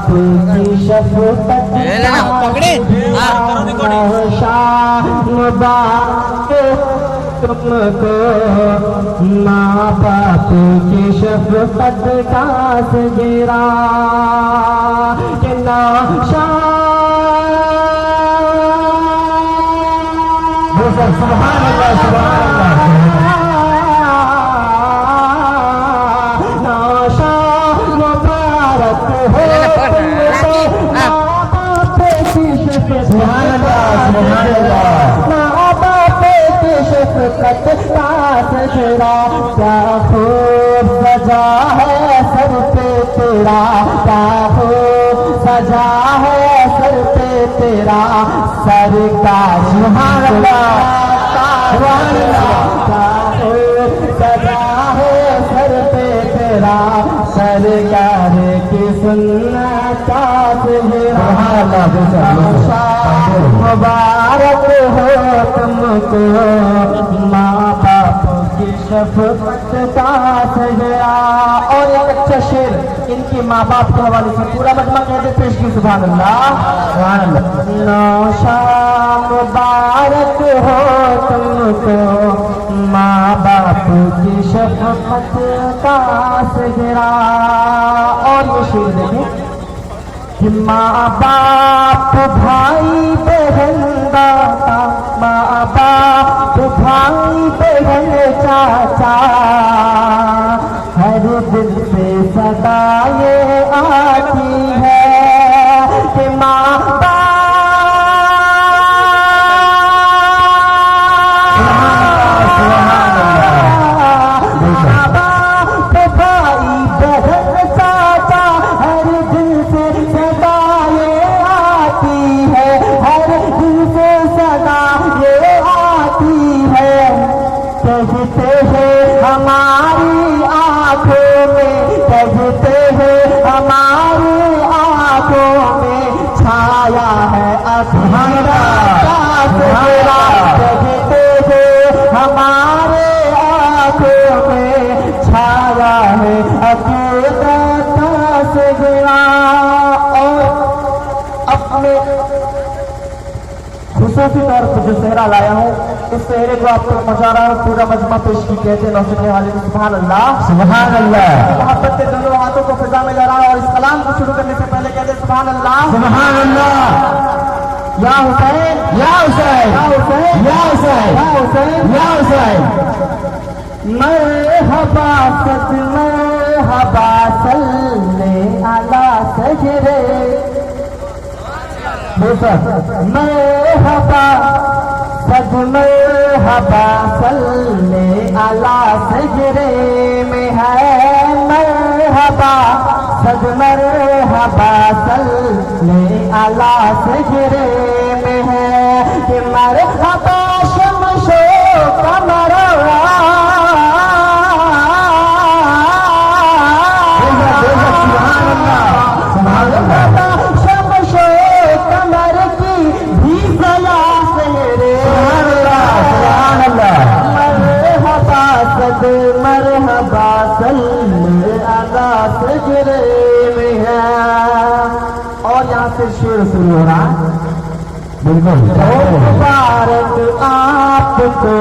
की शफकत तुमको माँ बाप की शफकत का सजरा के नाशा सुभान अल्लाह सुभान अल्लाह नाशा मुबारक हो सुभान अल्लाह सुभान अल्लाह शफकत का सजरा क्या खूब सजा है सर पे तेरा क्या खूब सजा है सर पे तेरा सर का सुभान अल्लाह सुभान अल्लाह क्या खूब सजा है सर पे तेरा सरकार की सुन्नत का सजरा मुबारक हो तुमको माँ बाप की शफकत का सजरा। और एक अच्छा शेर इनकी माँ बाप के हवाले से पूरा मजमा कहते पेश की सुभान अल्लाह सुभान अल्लाह। नौशा मुबारक हो तुमको माँ बाप की शफकत का सजरा। और ये शेर देखें कि माँ बाप भाई बहन दाता माँ बाप भाई बहन चाचा हर दिल से सदा ये आती है कि माँ बाप भाई बहन चाचा हर दिल से सदा ये आती है हर दिल से सदा ये आती है कहते हैं हमारी आंखों में कहते हैं हमारी आंखों में छाया है अंधेरा का सजरा कहते हैं हमारे आंखों में छाया है अंधेरा का सजरा। और अपने खुसूसी तौर पर जो सेहरा लाया हूँ इस सेहरे को आपको पहुंचा रहा हूँ पूरा मजमा पेश की कहते हैं नौसे के हाल सुभान अल्लाह सुभान अल्लाह। मोहब्बत के दोनों हाथों को फिजा में लड़ा और इस कलाम को शुरू करने से पहले कहते हैं सुभान अल्लाह सुभान अल्लाह। या हुसैन या हुसैन या हुसैन या हुसैन या हुसैन या हुसैन मरहबा सद मरहबा सल्ले अला सजरे मरहबा सद मरहबा सल्ले अला सजरे में है मरहबा सद मरहबा सल्ले अला सजरे में है कि मरहबा शमशो कमरा मरहबा सल्ले अला सजरे में है। और यहाँ से शेर शुरू हो रहा है बिल्कुल मुबारक आपको